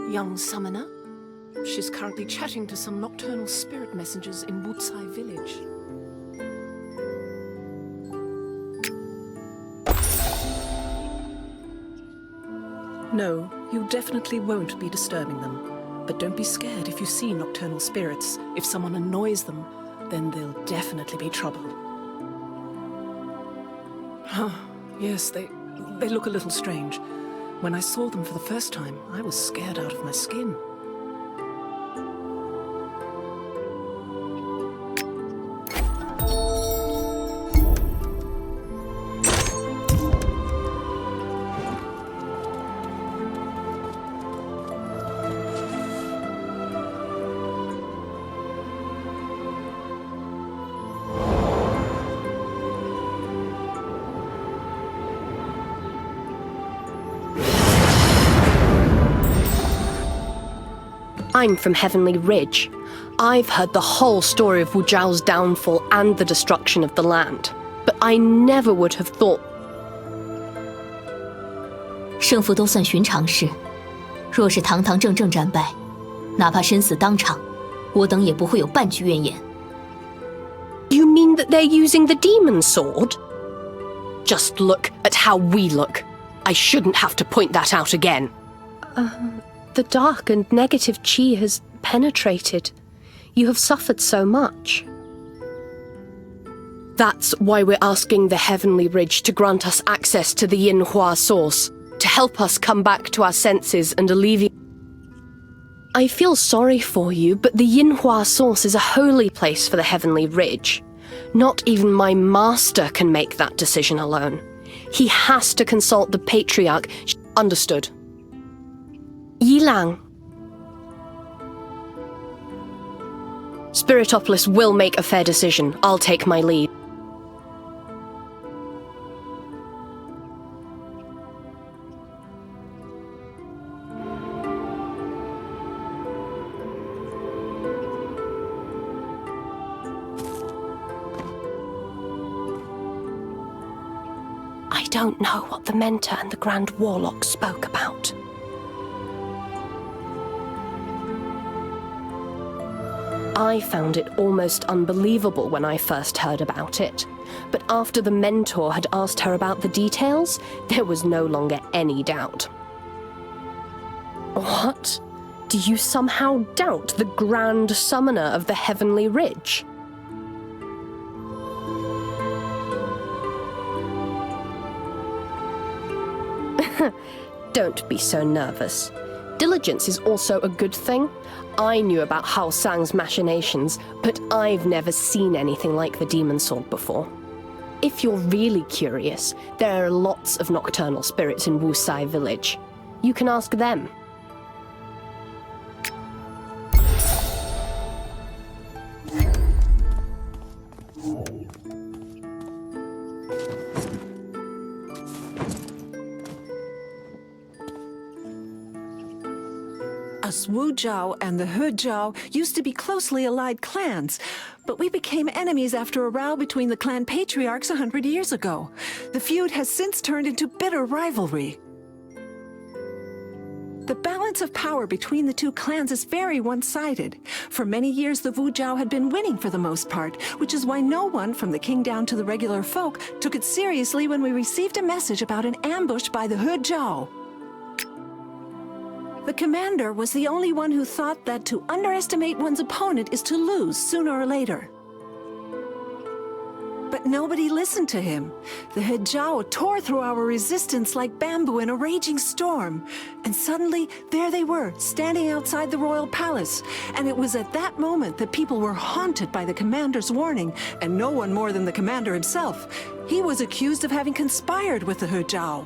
young summoner. She's currently chatting to some nocturnal spirit messengers in Sigh village. No, you definitely won't be disturbing them. But don't be scared if you see nocturnal spirits. If someone annoys them, then there'll definitely be trouble. Yes, they look a little strange. When I saw them for the first time, I was scared out of my skin. I'm from Heavenly Ridge. I've heard the whole story of Wu Zhao's downfall and the destruction of the land. But I never would have thought... 胜负都算寻常事，若是堂堂正正战败，哪怕身死当场，我等也不会有半句怨言。 You mean that they're using the demon sword? Just look at how we look. I shouldn't have to point that out again. The dark and negative chi has penetrated. You have suffered so much. That's why we're asking the Heavenly Ridge to grant us access to the Yinhua source, to help us come back to our senses and alleviate... I feel sorry for you, but the Yinhua source is a holy place for the Heavenly Ridge. Not even my master can make that decision alone. He has to consult the Patriarch. Understood. Yilang. Spiritopolis will make a fair decision. I'll take my lead. I don't know what the Mentor and the Grand Warlock spoke about. I found it almost unbelievable when I first heard about it. But after the Mentor had asked her about the details, there was no longer any doubt. What? Do you somehow doubt the Grand Summoner of the Heavenly Ridge? Don't be so nervous. Diligence is also a good thing. I knew about Hao Sang's machinations, but I've never seen anything like the demon sword before. If you're really curious, there are lots of nocturnal spirits in Sigh village. You can ask them. Us Wu Zhao and the He Zhao used to be closely allied clans, but we became enemies after a row between the clan patriarchs 100 years ago. The feud has since turned into bitter rivalry. The balance of power between the two clans is very one-sided. For many years, the Wu Zhao had been winning for the most part, which is why no one, from the king down to the regular folk, took it seriously when we received a message about an ambush by the He Zhao. The commander was the only one who thought that to underestimate one's opponent is to lose sooner or later. But nobody listened to him. The He Zhao tore through our resistance like bamboo in a raging storm. And suddenly, there they were, standing outside the royal palace. And it was at that moment that people were haunted by the commander's warning, and no one more than the commander himself. He was accused of having conspired with the He Zhao.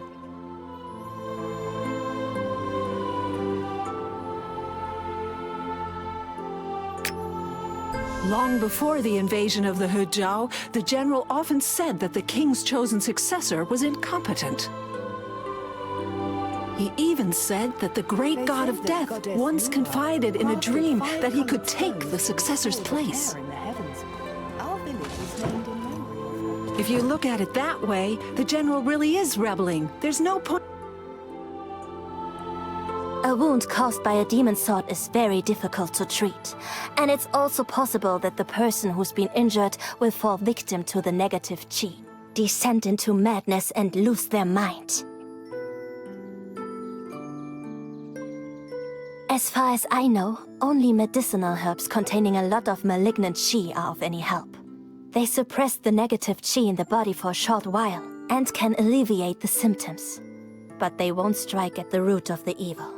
Long before the invasion of the He Zhao, the general often said that the king's chosen successor was incompetent. He even said that the great god of death once confided in a dream that he could take the successor's place. If you look at it that way, the general really is rebelling. There's no point. A wound caused by a demon sword is very difficult to treat, and it's also possible that the person who's been injured will fall victim to the negative chi, descend into madness and lose their mind. As far as I know, only medicinal herbs containing a lot of malignant chi are of any help. They suppress the negative chi in the body for a short while and can alleviate the symptoms, but they won't strike at the root of the evil.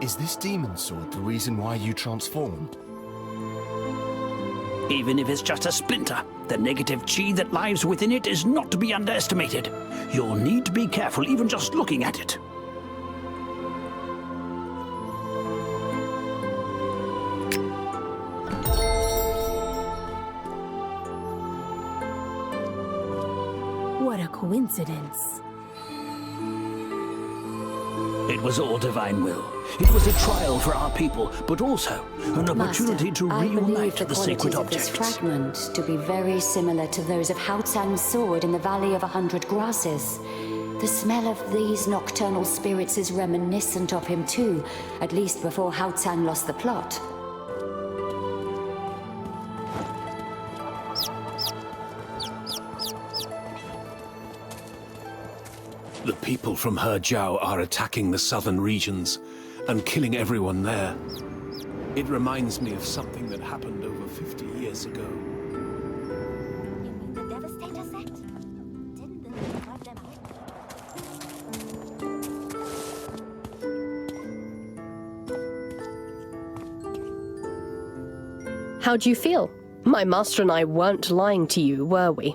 Is this demon sword the reason why you transformed? Even if it's just a splinter, the negative chi that lies within it is not to be underestimated. You'll need to be careful even just looking at it. What a coincidence. It was all divine will. It was a trial for our people, but also an opportunity to I believe reunite the sacred qualities of this objects. fragment to be very similar to those of Hao Tsang's sword in the Valley of 100 Grasses. The smell of these nocturnal spirits is reminiscent of him too, at least before Hao Tsang lost the plot. The people from Hejiao are attacking the southern regions and killing everyone there. It reminds me of something that happened over 50 years ago. You mean the Devastator sect? Didn't they drive them out? How do you feel? My master and I weren't lying to you, were we?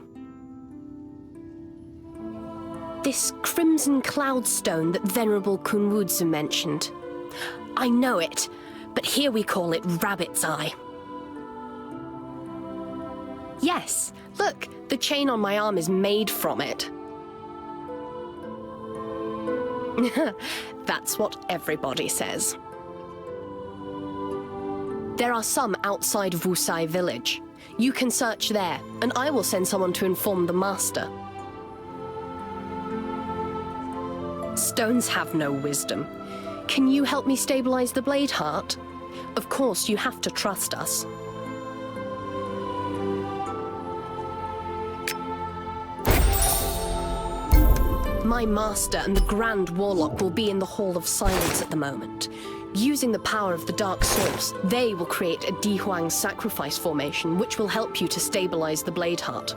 This crimson cloud stone that Venerable Kunwudzu mentioned. I know it, but here we call it Rabbit's Eye. Yes, look, the chain on my arm is made from it. That's what everybody says. There are some outside Vusai village. You can search there, and I will send someone to inform the master. Stones have no wisdom. Can you help me stabilize the blade heart? Of course, you have to trust us. My master and the Grand Warlock will be in the Hall of Silence at the moment. Using the power of the Dark Source, they will create a Dihuang sacrifice formation which will help you to stabilize the blade heart.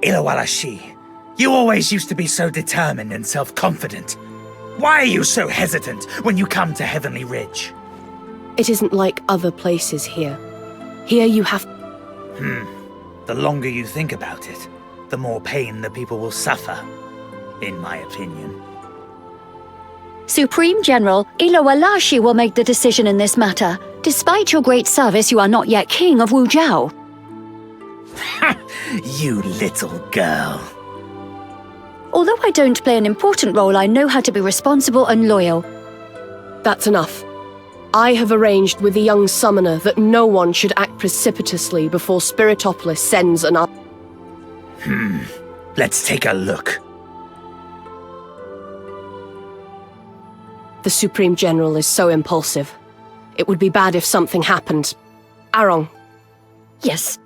Illwarasi, you always used to be so determined and self-confident. Why are you so hesitant when you come to Heavenly Ridge? It isn't like other places here. Here you have... The longer you think about it, the more pain the people will suffer, in my opinion. Supreme General, Illwarasi will make the decision in this matter. Despite your great service, you are not yet king of Wujiao. You little girl. Although I don't play an important role, I know how to be responsible and loyal. That's enough. I have arranged with the young summoner that no one should act precipitously before Spiritopolis sends an... Let's take a look. The Supreme General is so impulsive. It would be bad if something happened. Arong. Yes.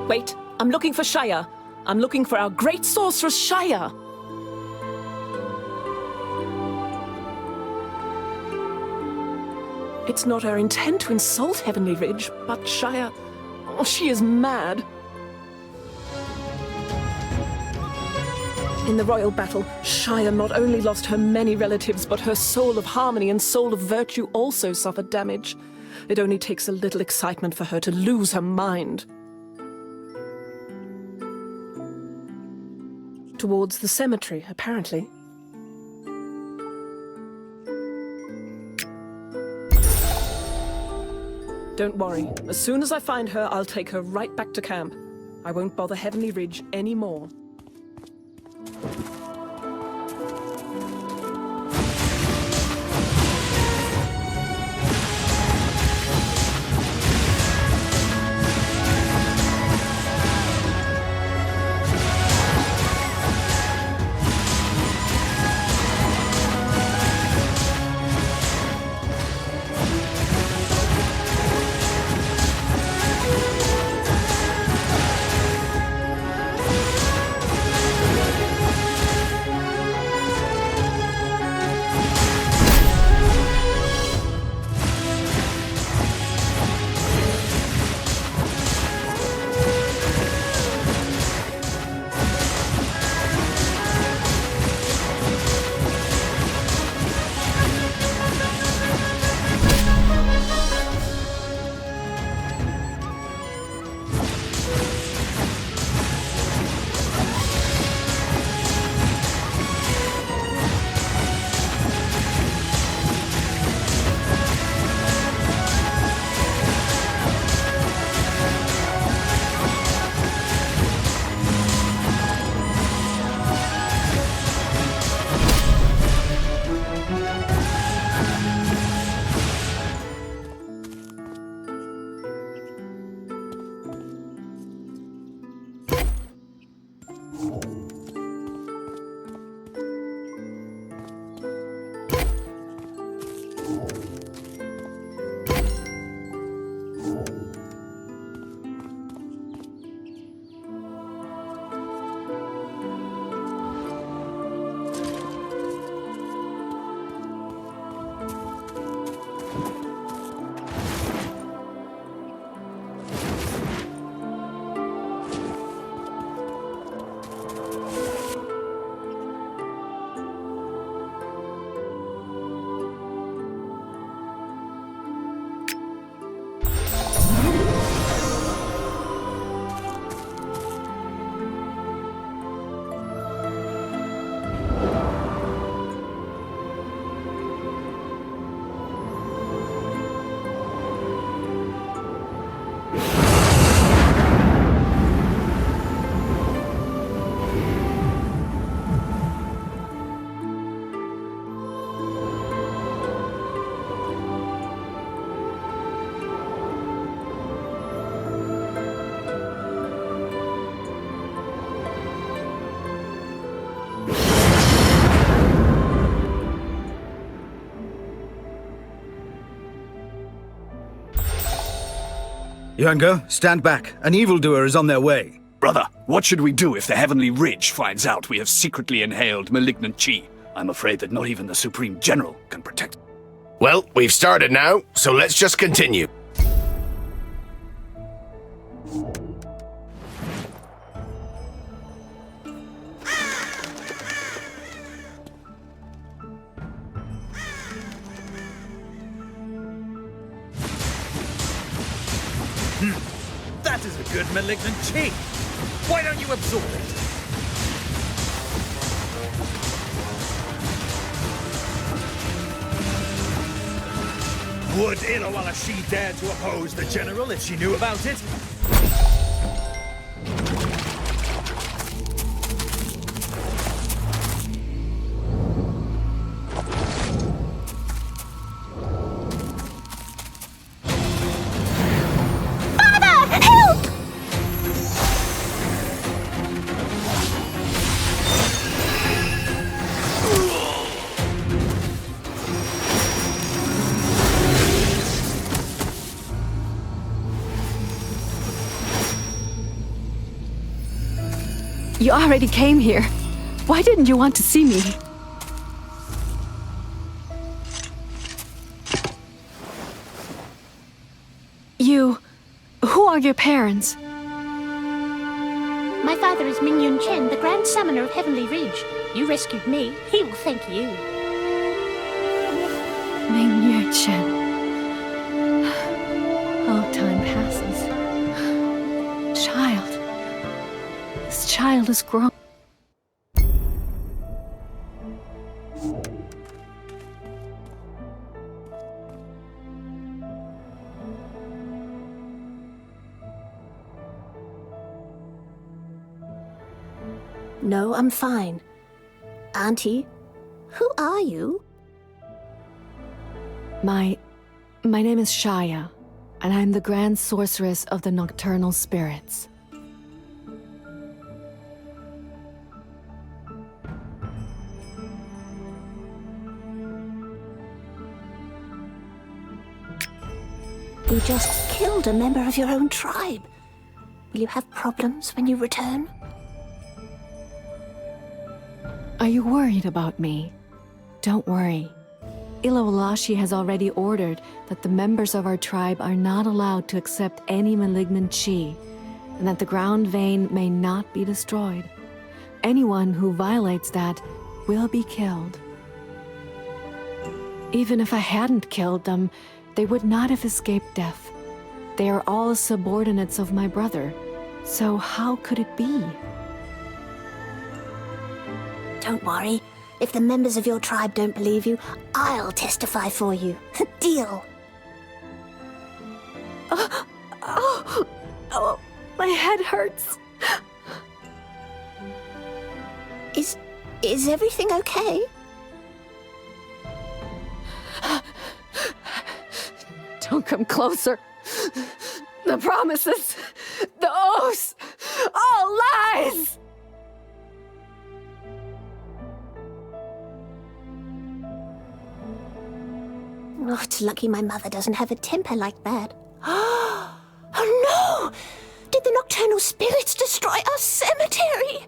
Wait, I'm looking for Xiya. I'm looking for our great sorceress Xiya. It's not our intent to insult Heavenly Ridge, but Xiya... Oh, she is mad. In the royal battle, Xiya not only lost her many relatives, but her soul of harmony and soul of virtue also suffered damage. It only takes a little excitement for her to lose her mind. Towards the cemetery, apparently. Don't worry. As soon as I find her, I'll take her right back to camp. I won't bother Heavenly Ridge anymore. Younger, stand back. An evildoer is on their way. Brother, what should we do if the Heavenly Ridge finds out we have secretly inhaled malignant chi? I'm afraid that not even the Supreme General can protect. Well, we've started now, so let's just continue. That is a good malignant chi. Why don't you absorb it? Would Illwarasi dare to oppose the General if she knew about it? You already came here. Why didn't you want to see me? Who are your parents? My father is Mingyun Chen, the Grand Summoner of Heavenly Ridge. You rescued me. He will thank you. Mingyun Chen. Oh, time passes. Child. This child is grown. No, I'm fine. Auntie, who are you? My name is Xiya, and I'm the Grand Sorceress of the Nocturnal Spirits. You just killed a member of your own tribe. Will you have problems when you return? Are you worried about me? Don't worry. Illwarasi has already ordered that the members of our tribe are not allowed to accept any malignant chi, and that the ground vein may not be destroyed. Anyone who violates that will be killed. Even if I hadn't killed them, they would not have escaped death. They are all subordinates of my brother, so how could it be? Don't worry. If the members of your tribe don't believe you, I'll testify for you. Deal. Oh, my head hurts. Is everything okay? Don't come closer. The promises, the oaths, all lies! Oh, it's lucky my mother doesn't have a temper like that. Oh no! Did the nocturnal spirits destroy our cemetery?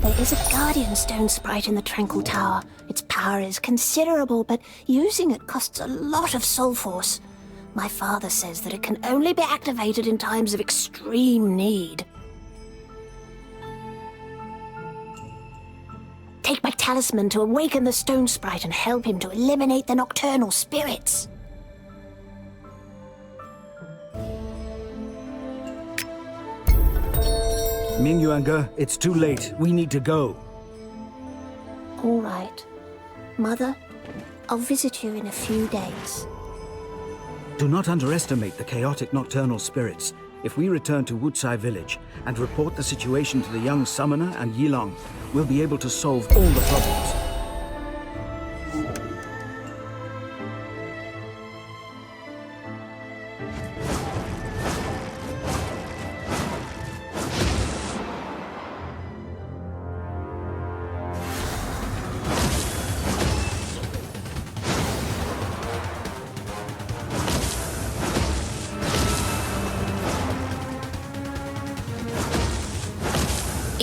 There is a guardian stone sprite in the Tranquil Tower. Its power is considerable, but using it costs a lot of soul force. My father says that it can only be activated in times of extreme need. Take my talisman to awaken the stone sprite and help him to eliminate the nocturnal spirits. Mingyuanga, it's too late. We need to go. All right. Mother, I'll visit you in a few days. Do not underestimate the chaotic nocturnal spirits. If we return to Wutsai village and report the situation to the young summoner and Yilang, we'll be able to solve all the problems.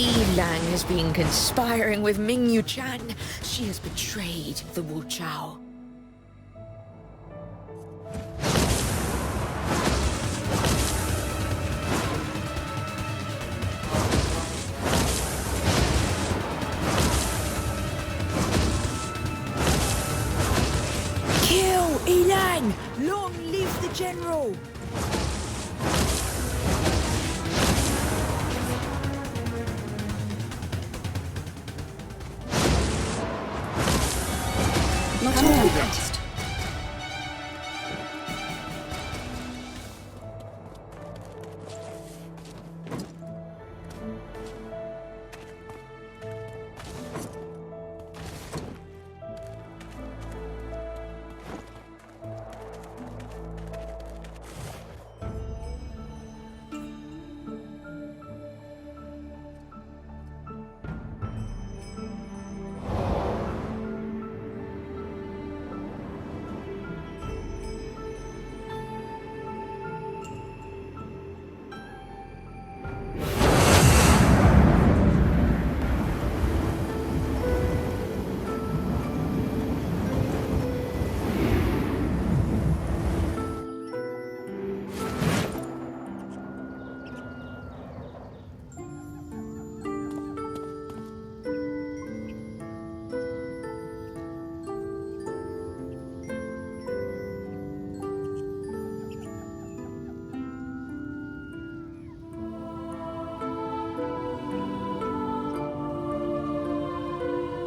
Yilang has been conspiring with Mingyu-chan. She has betrayed the Wu Chao. Kill Yilang! Long live the general! Not all yet.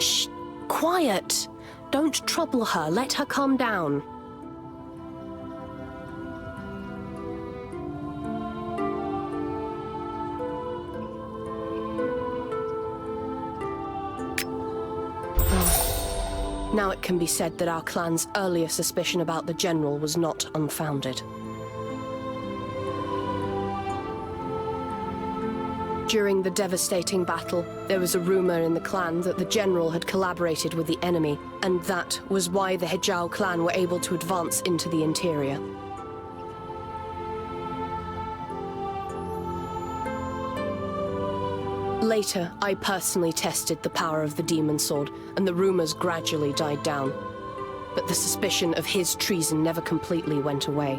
Shh! Quiet! Don't trouble her. Let her calm down. Now it can be said that our clan's earlier suspicion about the general was not unfounded. During the devastating battle, there was a rumor in the clan that the general had collaborated with the enemy, and that was why the Hejao clan were able to advance into the interior. Later, I personally tested the power of the demon sword, and the rumors gradually died down. But the suspicion of his treason never completely went away.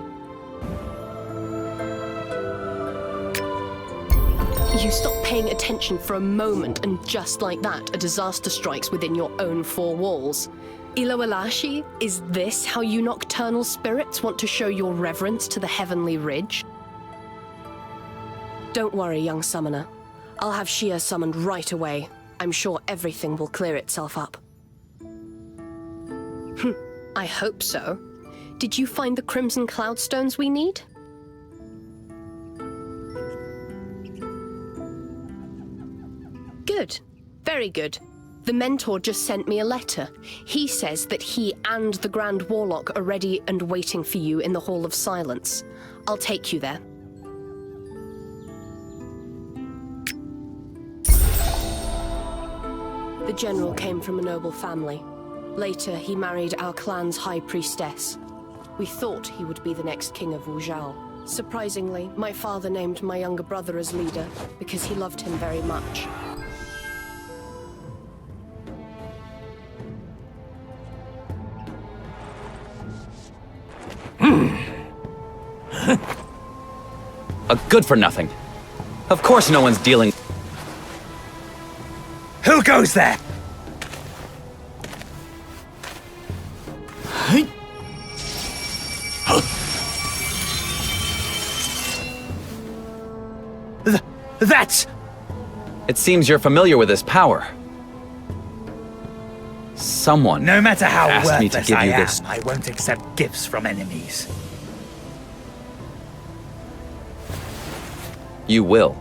You stop paying attention for a moment, and just like that, a disaster strikes within your own four walls. Illwarasi, is this how you nocturnal spirits want to show your reverence to the heavenly ridge? Don't worry, young summoner. I'll have Xiya summoned right away. I'm sure everything will clear itself up. I hope so. Did you find the crimson cloudstones we need? Good. Very good. The mentor just sent me a letter. He says that he and the Grand Warlock are ready and waiting for you in the Hall of Silence. I'll take you there. The general came from a noble family. Later, he married our clan's high priestess. We thought he would be the next king of Wu Zhao. Surprisingly, my father named my younger brother as leader because he loved him very much. A good for nothing. Of course no one's dealing. Who goes there? That's... It seems you're familiar with his power. Someone no matter how asked me to worthless give I you am, this. I won't accept gifts from enemies. You will.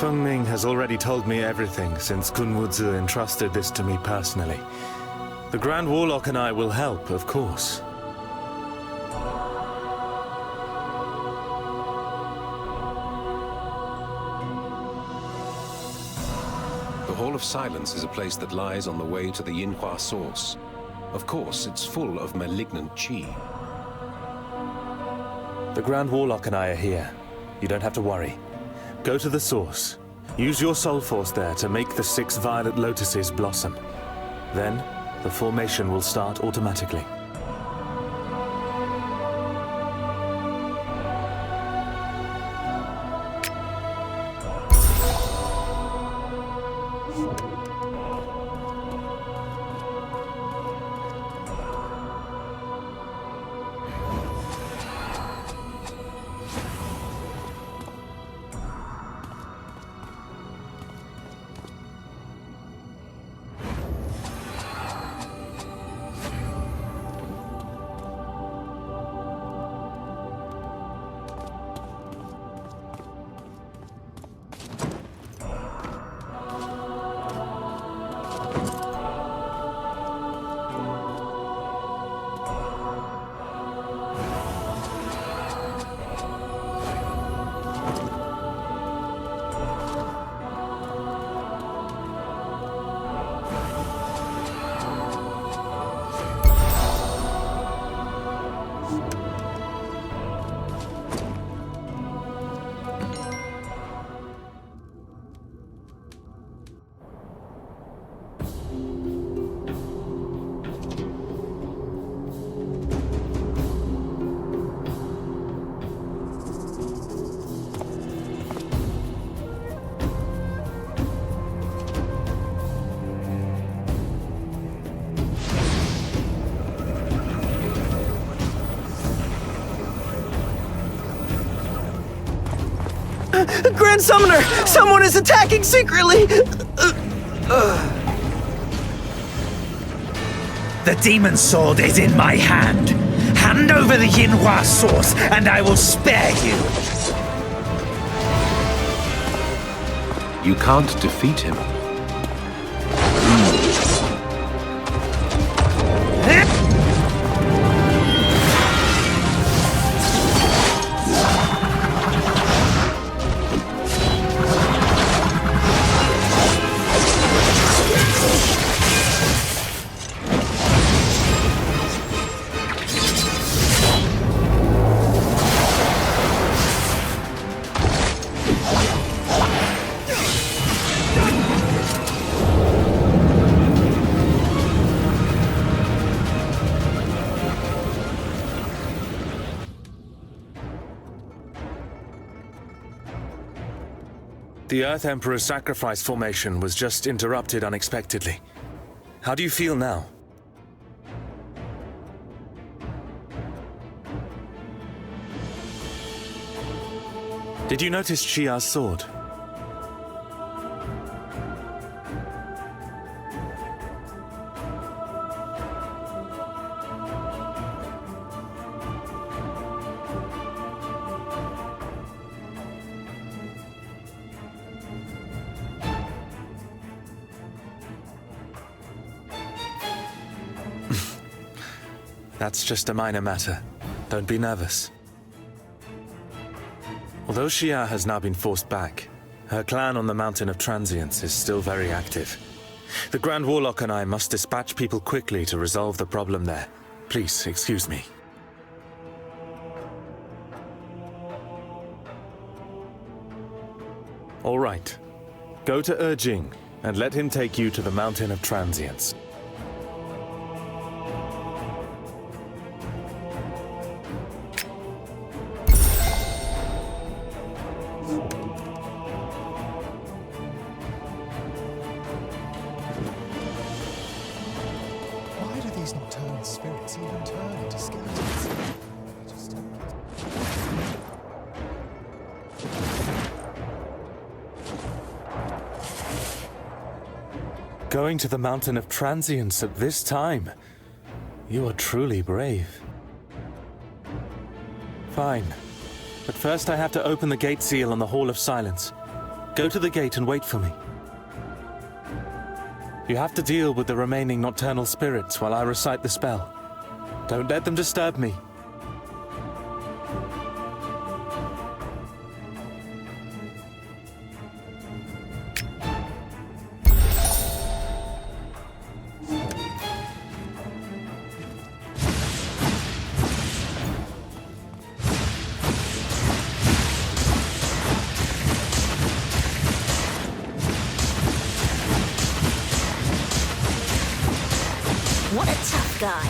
Fengming has already told me everything since Kunwuzi entrusted this to me personally. The Grand Warlock and I will help, of course. The Hall of Silence is a place that lies on the way to the Yinhua source. Of course, it's full of malignant qi. The Grand Warlock and I are here. You don't have to worry. Go to the source. Use your soul force there to make the 6 violet lotuses blossom. Then, the formation will start automatically. Grand Summoner! Someone is attacking secretly! The demon sword is in my hand. Hand over the Yinhua source, and I will spare you. You can't defeat him. The Earth Emperor's sacrifice formation was just interrupted unexpectedly. How do you feel now? Did you notice Xiya's sword? That's just a minor matter. Don't be nervous. Although Xiya has now been forced back, her clan on the Mountain of Transience is still very active. The Grand Warlock and I must dispatch people quickly to resolve the problem there. Please, excuse me. All right. Go to Urjing and let him take you to the Mountain of Transience. Why do these nocturnal spirits even turn into skeletons? I just don't get it. Going to the Mountain of Transience at this time? You are truly brave. Fine. But first I have to open the gate seal on the Hall of Silence. Go to the gate and wait for me. You have to deal with the remaining nocturnal spirits while I recite the spell. Don't let them disturb me. What a tough guy.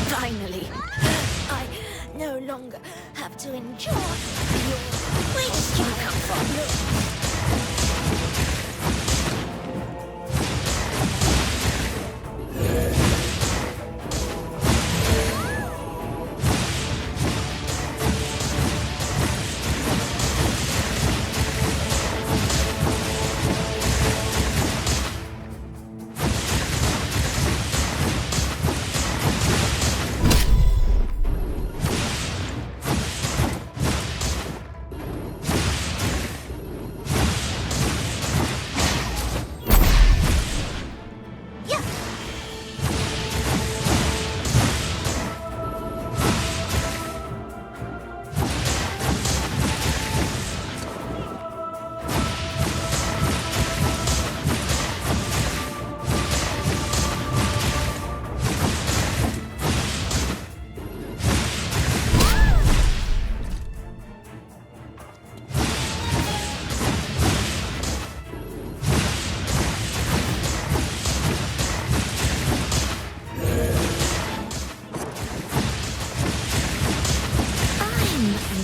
Finally, I no longer have to endure your... Where did you come from? Look.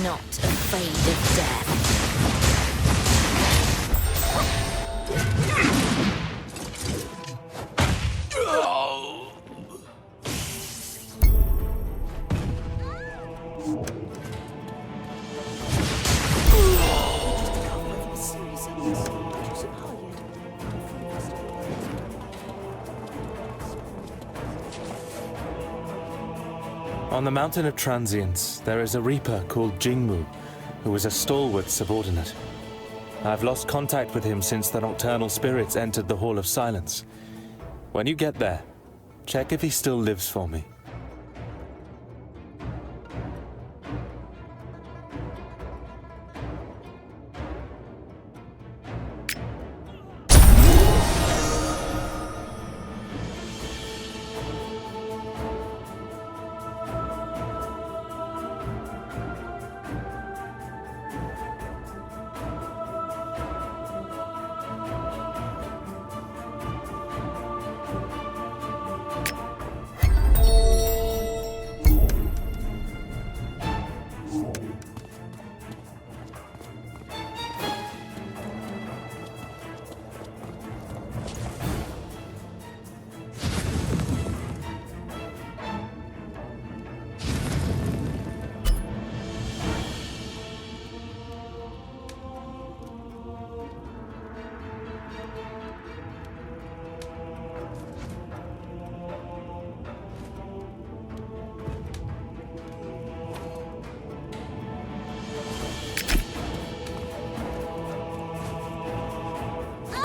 Not afraid of death. On the Mountain of Transience, there is a Reaper called Jingmu, who is a stalwart subordinate. I've lost contact with him since the nocturnal spirits entered the Hall of Silence. When you get there, check if he still lives for me.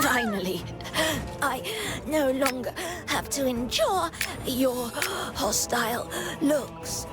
Finally, I no longer have to endure your hostile looks.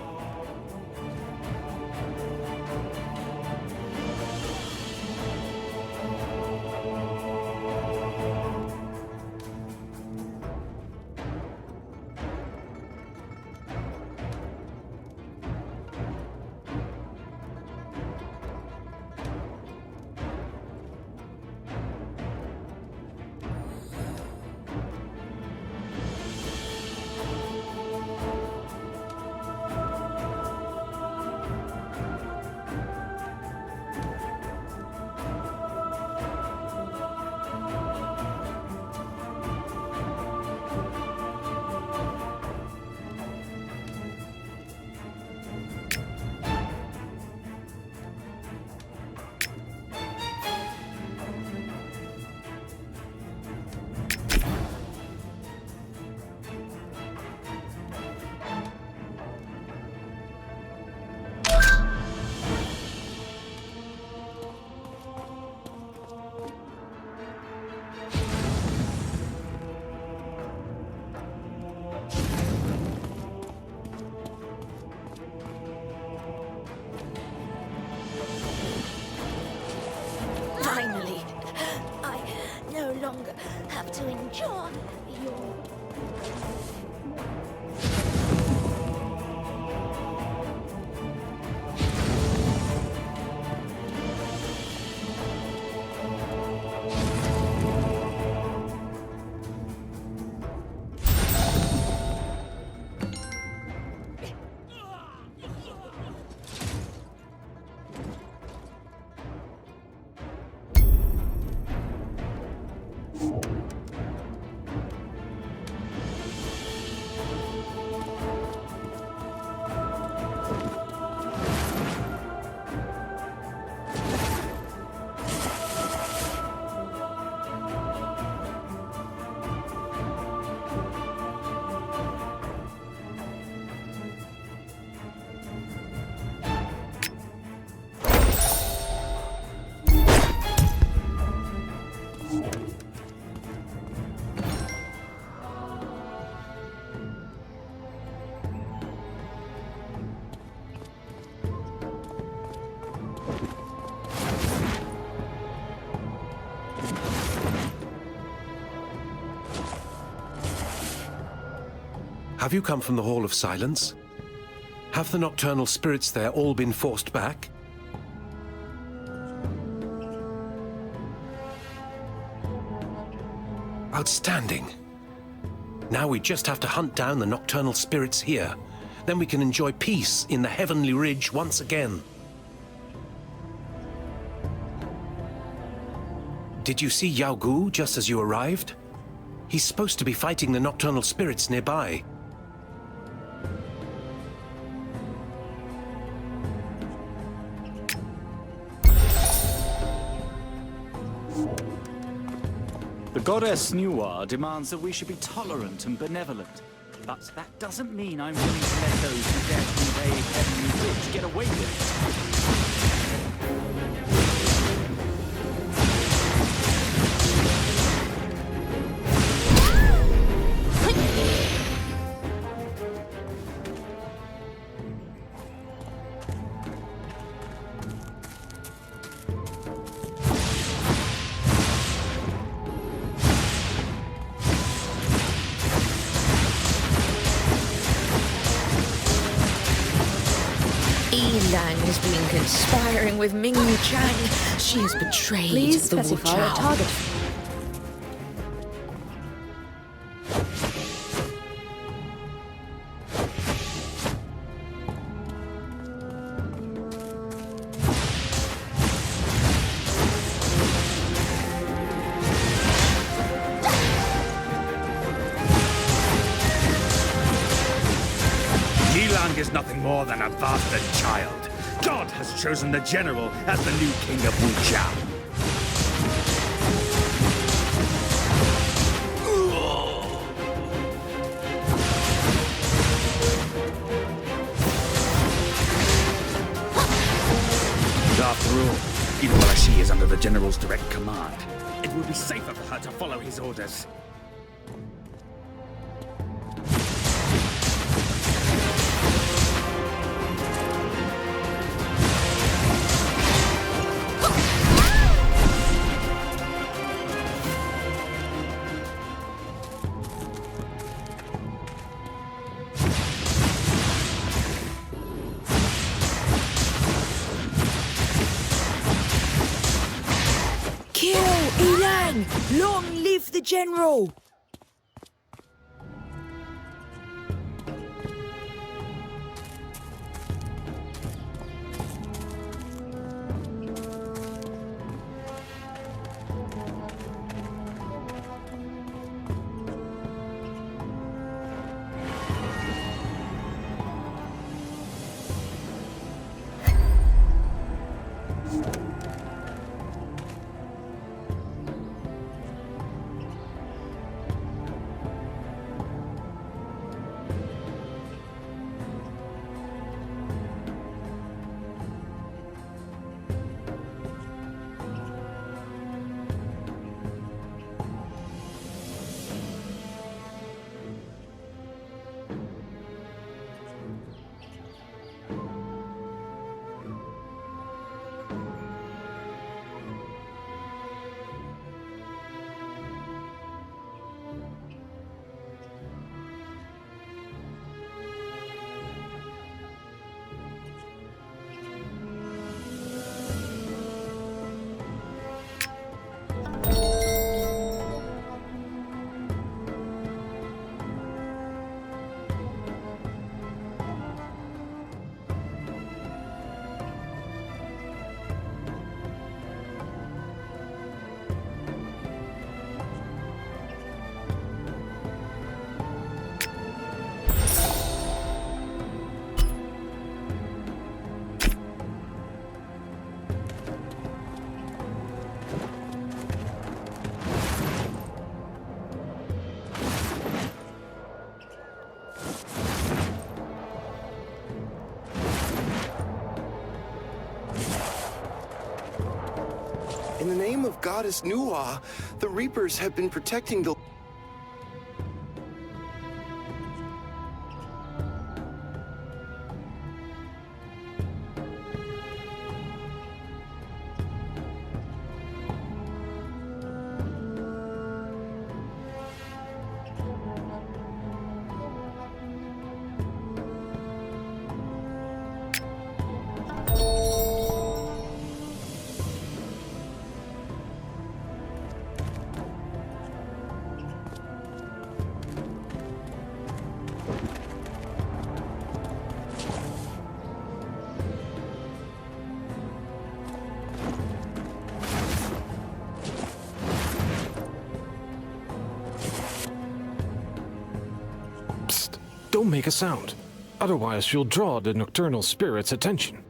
Have you come from the Hall of Silence? Have the nocturnal spirits there all been forced back? Outstanding. Now we just have to hunt down the nocturnal spirits here. Then we can enjoy peace in the Heavenly Ridge once again. Did you see Yao Gu just as you arrived? He's supposed to be fighting the nocturnal spirits nearby. The goddess Nuwa demands that we should be tolerant and benevolent. But that doesn't mean I'm willing to let those who dare to invade Heavenly Ridge get away with it. Yilang has been conspiring with Mingyu Chan. She has betrayed Please the Wu specify a Chao. target. Yilang is nothing more than a bastard child. God has chosen the general as the new king of Wu Chao. After all, Illwarasi is under the general's direct command. It would be safer for her to follow his orders. Kill Yilang! Long live the general! In the name of Goddess Nuwa, the Reapers have been protecting the... don't make a sound. Otherwise, you'll draw the nocturnal spirit's attention.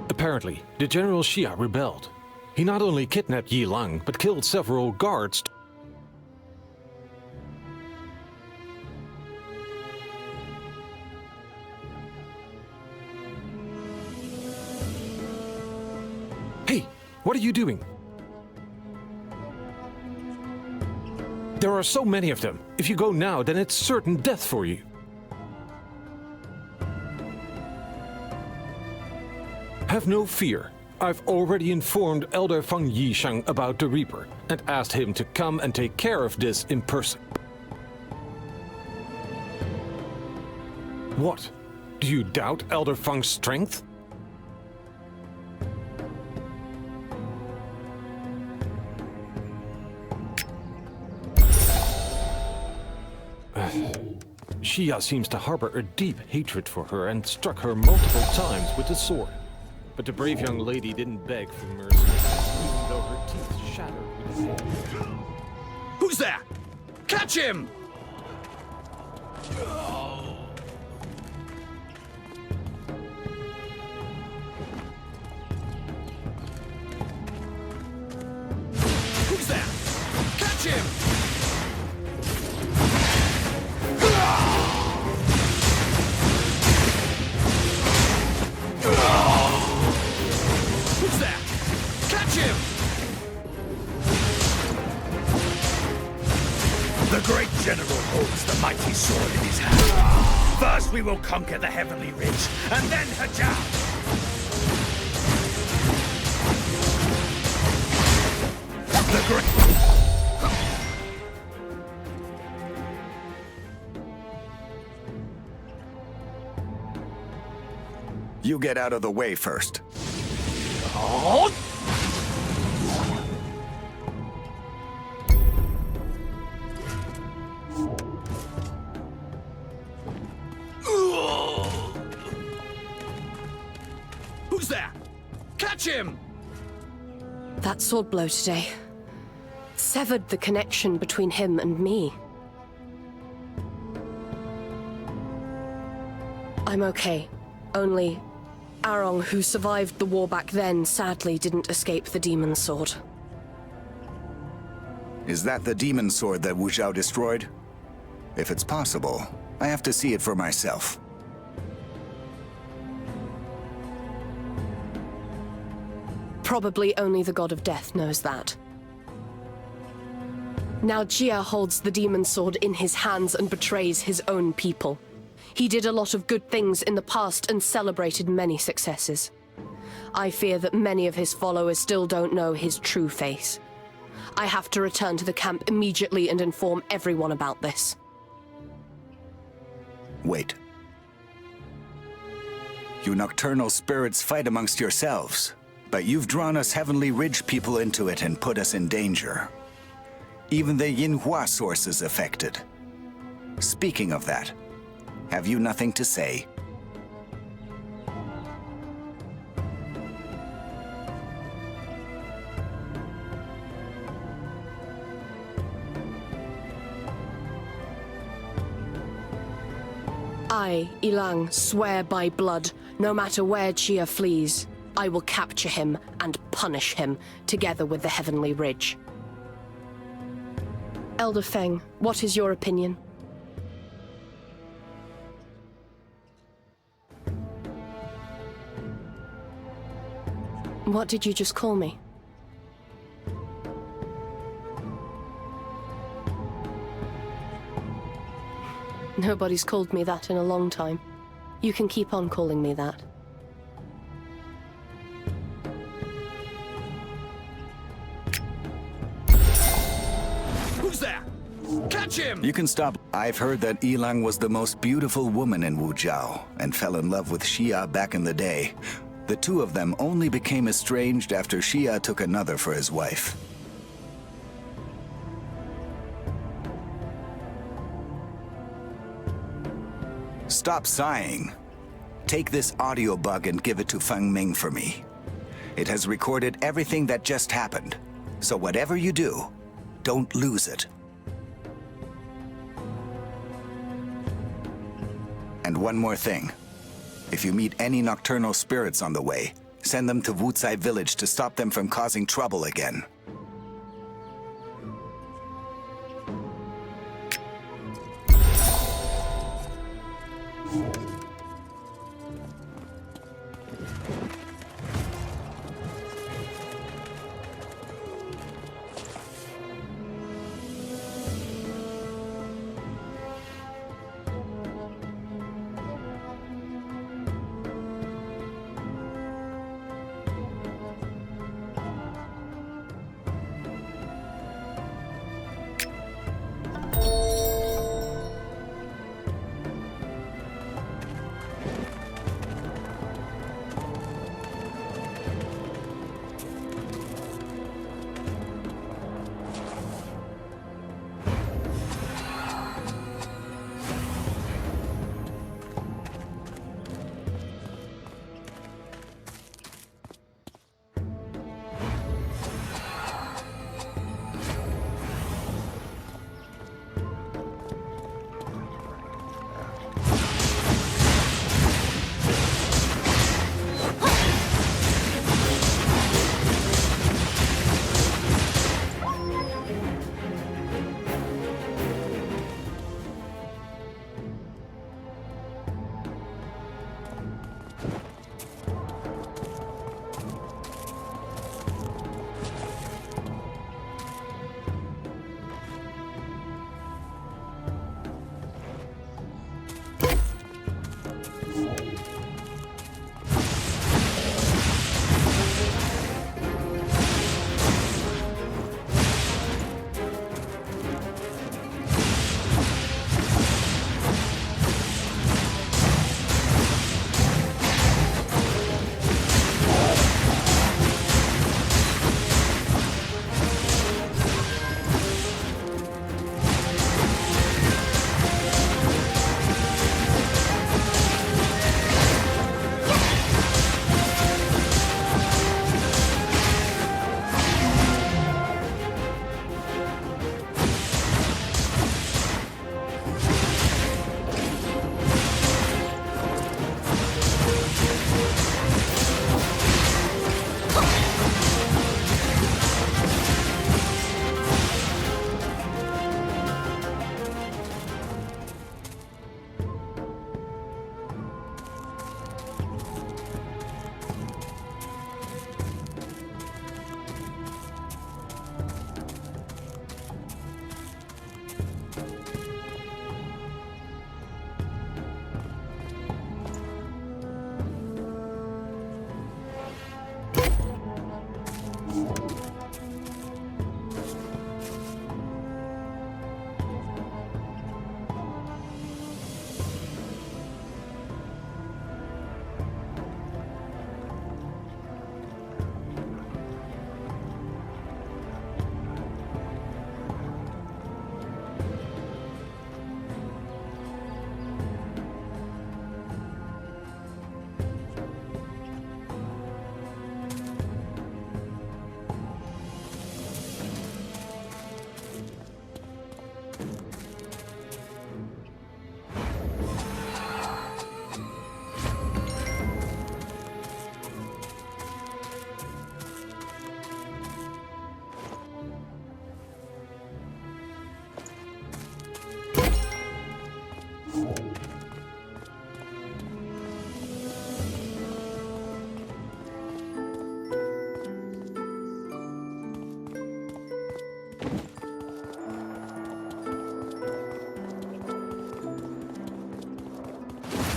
Apparently, the General Xiya rebelled. He not only kidnapped Yilang, but killed several guards. Hey, what are you doing? There are so many of them. If you go now, then it's certain death for you. Have no fear. I've already informed Elder Fang Yishang about the Reaper and asked him to come and take care of this in person. What? Do you doubt Elder Fang's strength? Xiya seems to harbor a deep hatred for her and struck her multiple times with the sword. But the brave young lady didn't beg for mercy, even though her teeth shattered with his hand. Who's there? Catch him! Who's there? Catch him! Who's there? Catch him! The great general holds the mighty sword in his hand. First we will conquer the Heavenly Ridge, and then Hajjao! The great... You get out of the way first. Who's there? Catch him! That sword blow today severed the connection between him and me. I'm okay. Only Arong, who survived the war back then, sadly didn't escape the demon sword. Is that the demon sword that Wu Zhao destroyed? If it's possible, I have to see it for myself. Probably only the god of death knows that. Now Xiya holds the demon sword in his hands and betrays his own people. He did a lot of good things in the past and celebrated many successes. I fear that many of his followers still don't know his true face. I have to return to the camp immediately and inform everyone about this. Wait. You nocturnal spirits fight amongst yourselves, but you've drawn us Heavenly Ridge people into it and put us in danger. Even the Yinhua source is affected. Speaking of that, have you nothing to say? I, Yilang, swear by blood, no matter where Xiya flees, I will capture him and punish him, together with the Heavenly Ridge. Elder Feng, what is your opinion? What did you just call me? Nobody's called me that in a long time. You can keep on calling me that. Who's there? Catch him! You can stop. I've heard that Yilang was the most beautiful woman in Wu Zhao and fell in love with Xiya back in the day. The two of them only became estranged after Xiya took another for his wife. Stop sighing. Take this audio bug and give it to Feng Ming for me. It has recorded everything that just happened. So whatever you do, Don't lose it. And one more thing. If you meet any nocturnal spirits on the way, send them to Wutsai village to stop them from causing trouble again.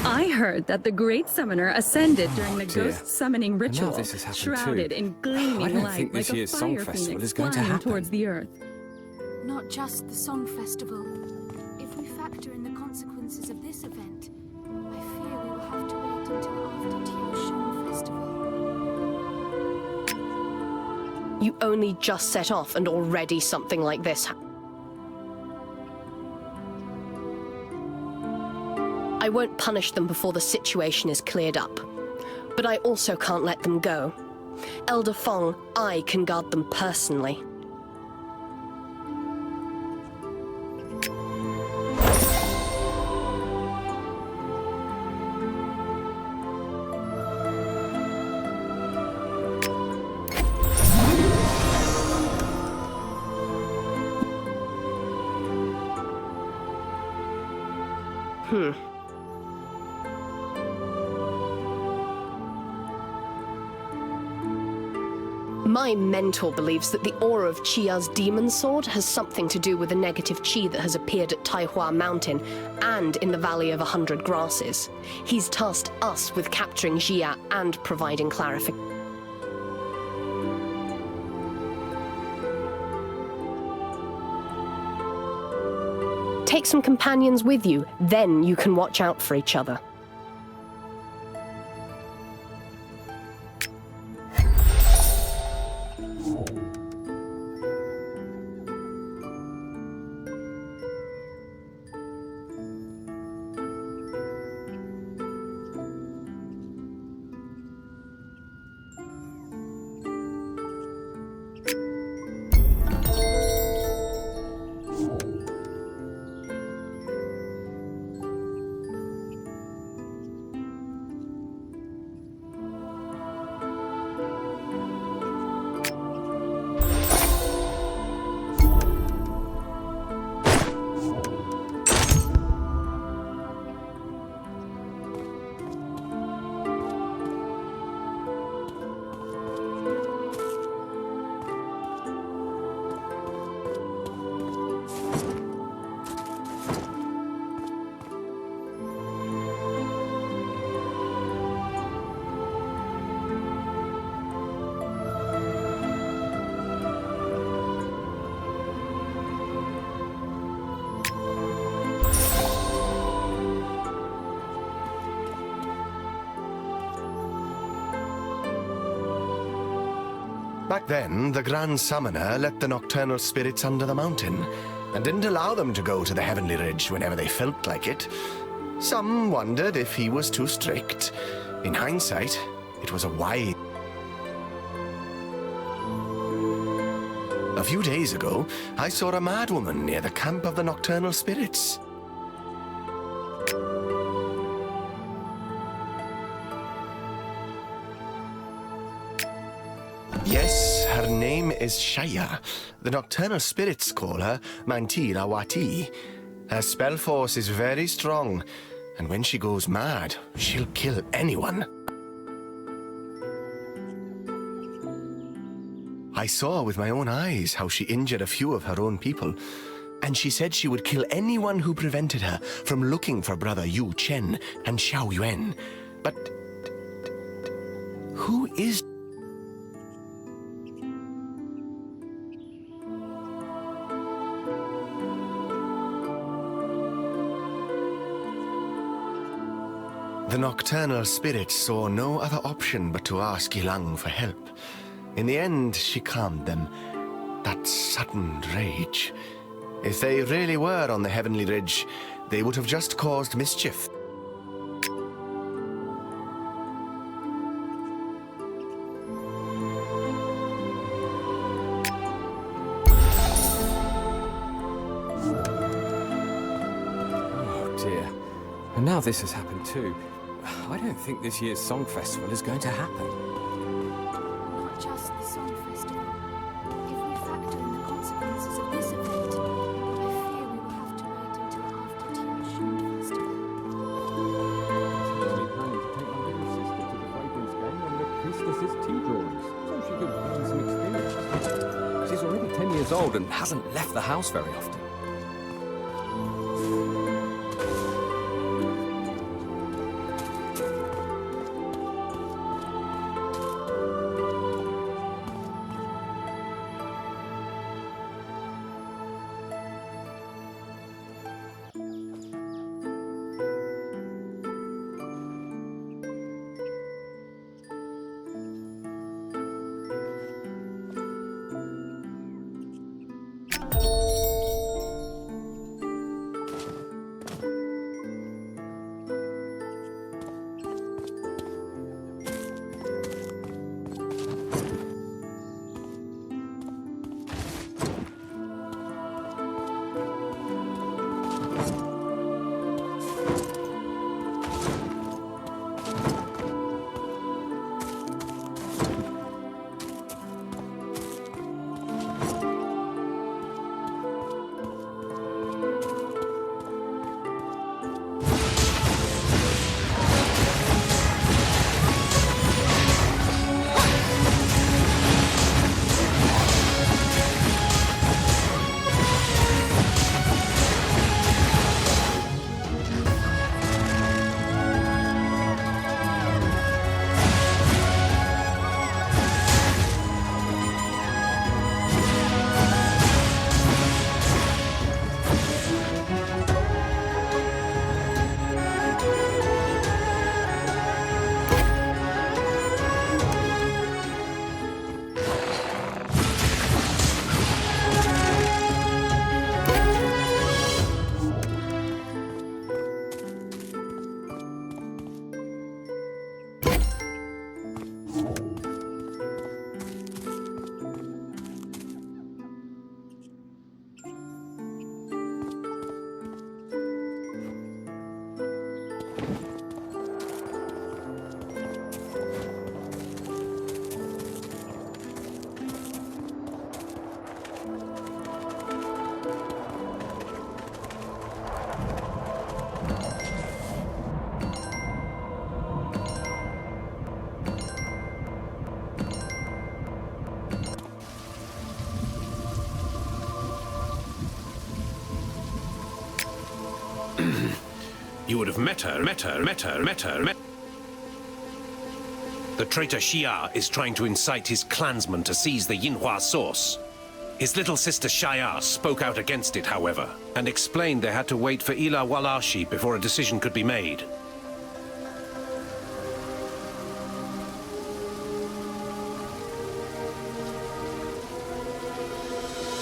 I heard that the Great Summoner ascended during the dear. ghost summoning And now ritual, this has happened shrouded too. in gleaming I don't light think this like a year's Song fire Festival phoenix is going to flying happen. towards the earth. Not just the Song Festival. If we factor in the consequences of this event, I fear we will have to wait until after Tioshun Festival. You only just set off and already something like this happened. I won't punish them before the situation is cleared up. But I also can't let them go. Elder Fong, I can guard them personally. My mentor believes that the aura of Xiya's demon sword has something to do with the negative chi that has appeared at Taihua Mountain and in the Valley of 100 Grasses. He's tasked us with capturing Xiya and providing clarification. Take some companions with you, then you can watch out for each other. Back then, the Grand Summoner let the nocturnal spirits under the mountain, and didn't allow them to go to the Heavenly Ridge whenever they felt like it. Some wondered if he was too strict. In hindsight, it was a wise... A few days ago, I saw a madwoman near the camp of the nocturnal spirits. Yes, her name is Xiya. The nocturnal spirits call her Mantira Wati. Her spell force is very strong, and when she goes mad, she'll kill anyone. I saw with my own eyes how she injured a few of her own people, and she said she would kill anyone who prevented her from looking for Brother Yu Chen and Xiao Yuan. But who is... The nocturnal spirit saw no other option but to ask Yilang for help. In the end, she calmed them. That sudden rage. If they really were on the Heavenly Ridge, they would have just caused mischief. Oh dear. And now this has happened too. I don't think this year's Song Festival is going to happen. Not just the Song Festival. If we factor in the consequences of this event, I fear we will have to wait until after Xiya Festival. I was planning to take my little sister to the fragrance game and the priestess's tea drawings, so she could gain some experience. She's already 10 years old and hasn't left the house very often. You would have met her. The traitor Xiya is trying to incite his clansmen to seize the Yinhua source. His little sister Xiya spoke out against it, however, and explained they had to wait for Illwarasi before a decision could be made.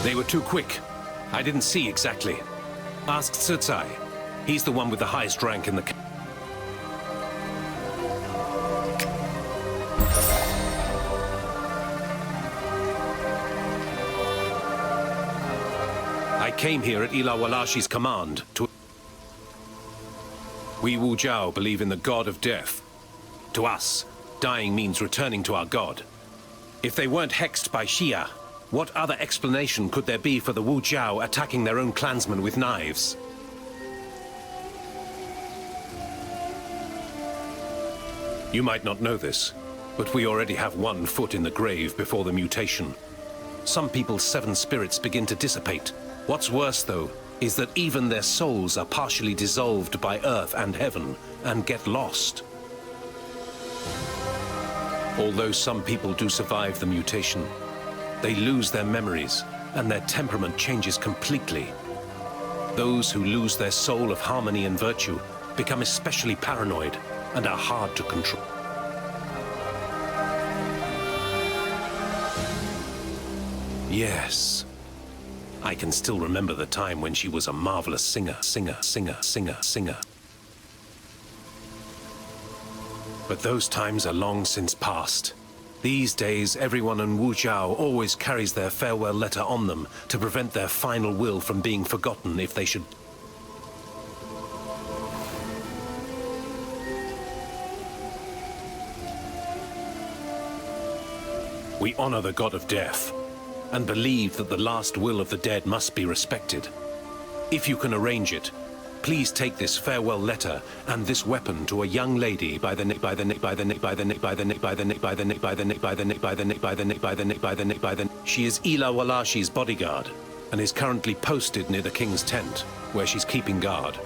They were too quick. I didn't see exactly. Ask Sigh. He's the one with the highest rank in the... I came here at Illwarasi's command to... We Wu Jiao believe in the god of death. To us, dying means returning to our god. If they weren't hexed by Xiya, what other explanation could there be for the Wu Jiao attacking their own clansmen with knives? You might not know this, but we already have one foot in the grave before the mutation. Some people's 7 spirits begin to dissipate. What's worse, though, is that even their souls are partially dissolved by earth and heaven and get lost. Although some people do survive the mutation, they lose their memories and their temperament changes completely. Those who lose their soul of harmony and virtue become especially paranoid and are hard to control. Yes. I can still remember the time when she was a marvelous singer. But those times are long since past. These days, everyone in Wu Jiao always carries their farewell letter on them to prevent their final will from being forgotten if they should... We honor the god of death, and believe that the last will of the dead must be respected. If you can arrange it, please take this farewell letter and this weapon to a young lady by the name. She is Illwarasi's bodyguard and is currently posted near the king's tent, where she's keeping guard.